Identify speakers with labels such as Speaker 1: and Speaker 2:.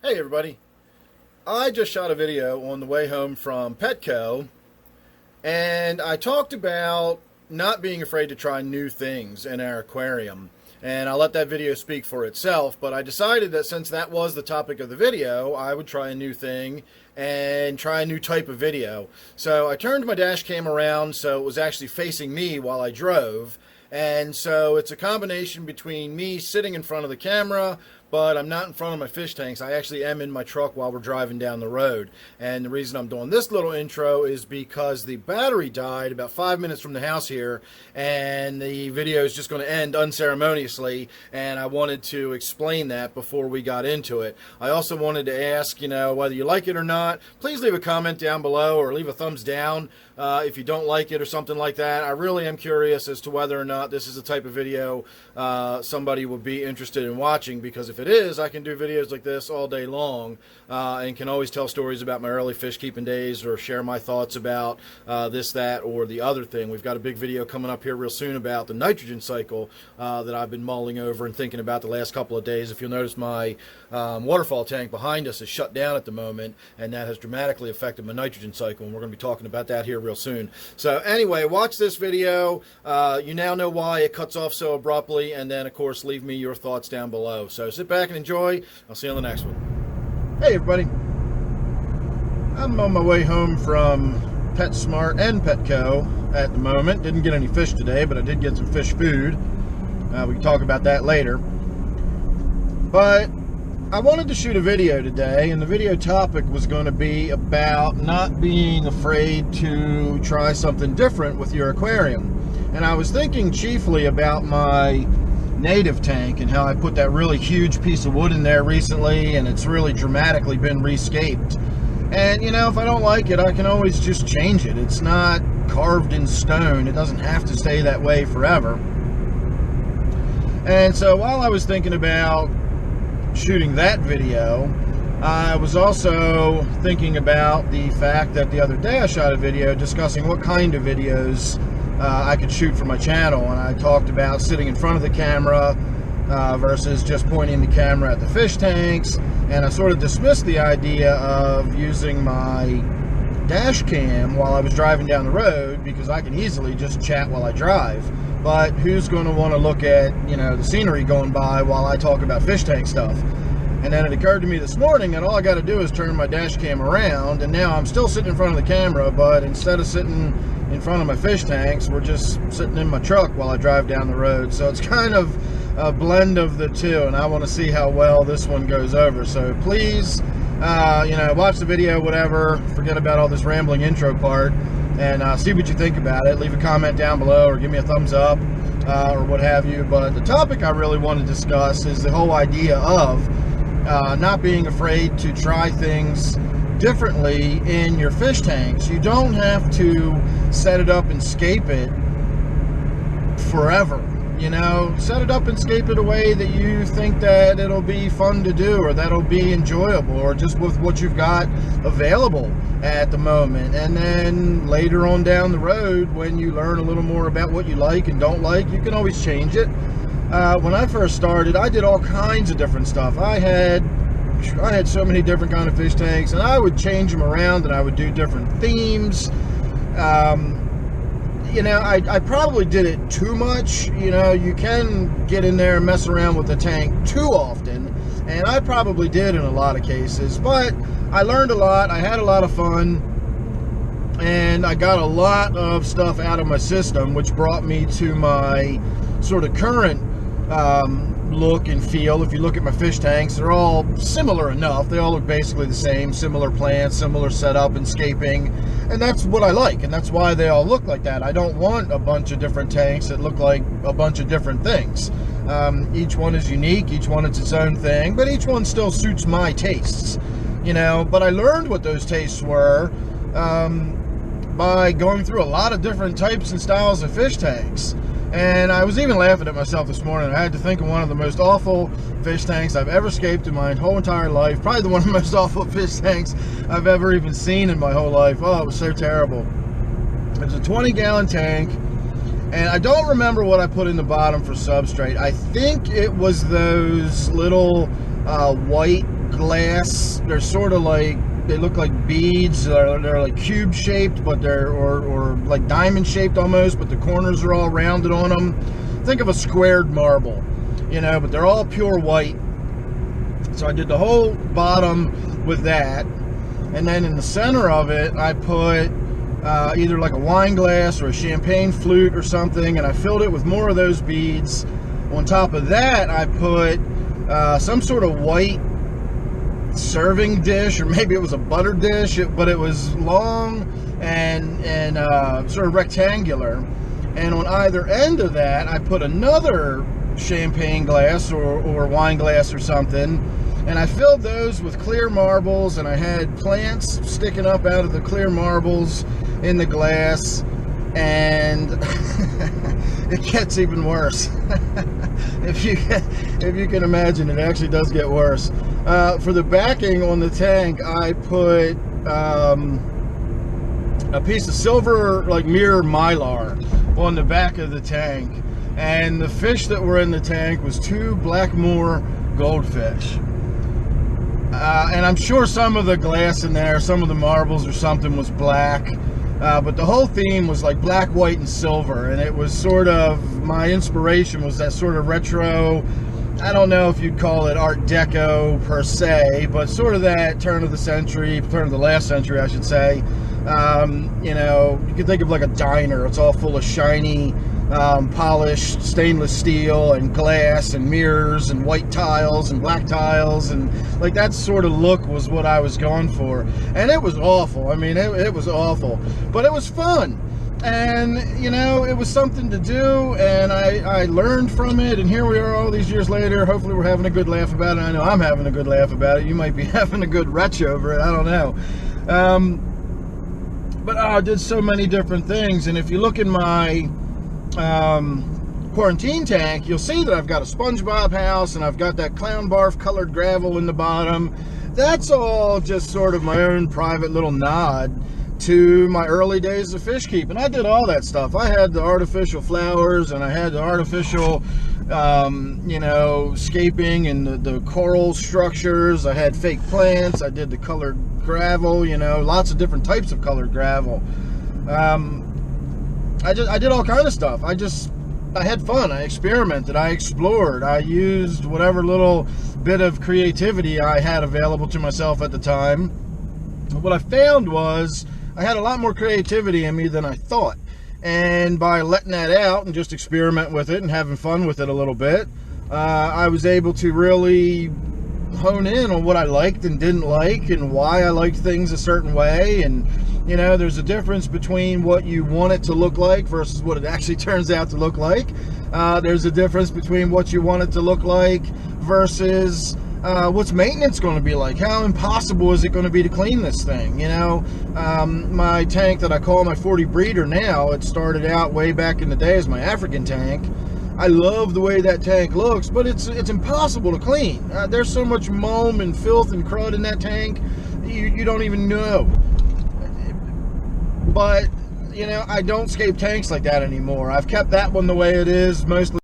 Speaker 1: Hey everybody, I just shot a video on the way home from Petco, and I talked about not being afraid to try new things in our aquarium, and I'll let that video speak for itself. But I decided that since that was the topic of the video, I would try a new thing and try a new type of video. So I turned my dash cam around so it was actually facing me while I drove, and so it's a combination between me sitting in front of the camera, but I'm not in front of my fish tanks. I actually am in my truck while we're driving down the road. And the reason I'm doing this little intro is because the battery died about 5 minutes from the house here, and the video is just going to end unceremoniously, and I wanted to explain that before we got into it. I also wanted to ask, whether you like it or not, please leave a comment down below or leave a thumbs down if you don't like it or something like that. I really am curious as to whether or not this is the type of video somebody would be interested in watching, because if it is, I can do videos like this all day long and can always tell stories about my early fish keeping days or share my thoughts about this, that, or the other thing. We've got a big video coming up here real soon about the nitrogen cycle that I've been mulling over and thinking about the last couple of days. If you'll notice, my waterfall tank behind us is shut down at the moment, and that has dramatically affected my nitrogen cycle, and we're going to be talking about that here real soon. So anyway, watch this video. You now know why it cuts off so abruptly, and then of course leave me your thoughts down below. So sit back and enjoy. I'll see you on the next one. Hey everybody, I'm on my way home from PetSmart and Petco at the moment. Didn't get any fish today, but I did get some fish food. We can talk about that later. But I wanted to shoot a video today, and the video topic was going to be about not being afraid to try something different with your aquarium. And I was thinking chiefly about my native tank and how I put that really huge piece of wood in there recently, and it's really dramatically been rescaped. And if I don't like it, I can always just change it. It's not carved in stone. It doesn't have to stay that way forever. And so while I was thinking about shooting that video, I was also thinking about the fact that the other day I shot a video discussing what kind of videos I could shoot for my channel, and I talked about sitting in front of the camera versus just pointing the camera at the fish tanks, and I sort of dismissed the idea of using my dash cam while I was driving down the road, because I can easily just chat while I drive. But who's going to want to look at, the scenery going by while I talk about fish tank stuff? And then it occurred to me this morning that all I got to do is turn my dash cam around, and now I'm still sitting in front of the camera, but instead of sitting in front of my fish tanks, we're just sitting in my truck while I drive down the road. So it's kind of a blend of the two, and I want to see how well this one goes over. So please, watch the video, whatever, forget about all this rambling intro part, and see what you think about it. Leave a comment down below or give me a thumbs up or what have you. But the topic I really want to discuss is the whole idea of not being afraid to try things differently in your fish tanks. You don't have to set it up and scape it forever. Set it up and scape it a way that you think that it'll be fun to do, or that'll be enjoyable, or just with what you've got available at the moment. And then later on down the road, when you learn a little more about what you like and don't like, you can always change it. When I first started, I did all kinds of different stuff. I had so many different kind of fish tanks, and I would change them around, and I would do different themes. I probably did it too much. You can get in there and mess around with the tank too often, and I probably did in a lot of cases, but I learned a lot. I had a lot of fun, and I got a lot of stuff out of my system, which brought me to my sort of current look and feel. If you look at my fish tanks, they're all similar enough. They all look basically the same, similar plants, similar setup and scaping, and that's what I like, and that's why they all look like that. I don't want a bunch of different tanks that look like a bunch of different things. Each one is unique, each one is its own thing, but each one still suits my tastes, but I learned what those tastes were by going through a lot of different types and styles of fish tanks. And I was even laughing at myself this morning. I had to think of one of the most awful fish tanks I've ever scaped in my whole entire life. Probably one of the most awful fish tanks I've ever even seen in my whole life. Oh, it was so terrible. It was a 20-gallon tank, and I don't remember what I put in the bottom for substrate. I think it was those little white glass. They're sort of like, they look like beads. They're like cube shaped, but they're or like diamond shaped almost, but the corners are all rounded on them. Think of a squared marble, you know, but they're all pure white. So I did the whole bottom with that, and then in the center of it I put either like a wine glass or a champagne flute or something, and I filled it with more of those beads. On top of that I put some sort of white serving dish, or maybe it was a butter dish, but it was long and sort of rectangular, and on either end of that I put another champagne glass or wine glass or something, and I filled those with clear marbles, and I had plants sticking up out of the clear marbles in the glass. And it gets even worse. if you can imagine, it actually does get worse. For the backing on the tank, I put a piece of silver, like mirror mylar, on the back of the tank, and the fish that were in the tank was 2 Blackmore goldfish. And I'm sure some of the glass in there, some of the marbles or something was black. But the whole theme was like black, white, and silver, and it was sort of, my inspiration was that sort of retro, I don't know if you'd call it Art Deco per se, but sort of that turn of the last century, I should say. You know, you can think of like a diner. It's all full of shiny, polished stainless steel and glass and mirrors and white tiles and black tiles, and like that sort of look was what I was going for. And it was awful. I mean, it was awful, but it was fun. And you know, it was something to do, and I learned from it, and here we are all these years later. Hopefully we're having a good laugh about it. I know I'm having a good laugh about it. You might be having a good retch over it, I don't know. But I did so many different things, and if you look in my quarantine tank, you'll see that I've got a SpongeBob house, and I've got that clown barf colored gravel in the bottom. That's all just sort of my own private little nod to my early days of fish keeping. I did all that stuff. I had the artificial flowers, and I had the artificial you know, scaping and the coral structures. I had fake plants. I did the colored gravel, you know, lots of different types of colored gravel. I did all kind of stuff. I had fun. I experimented. I explored. I used whatever little bit of creativity I had available to myself at the time. What I found was I had a lot more creativity in me than I thought. And by letting that out and just experiment with it and having fun with it a little bit, I was able to really hone in on what I liked and didn't like, and why I liked things a certain way. And you know, there's a difference between what you want it to look like versus what it actually turns out to look like. There's a difference between what you want it to look like versus what's maintenance going to be like. How impossible is it going to be to clean this thing? You know, my tank that I call my 40 breeder now, it started out way back in the day as my African tank. I love the way that tank looks, but it's impossible to clean. There's so much moam and filth and crud in that tank, you don't even know. But you know, I don't scape tanks like that anymore. I've kept that one the way it is, mostly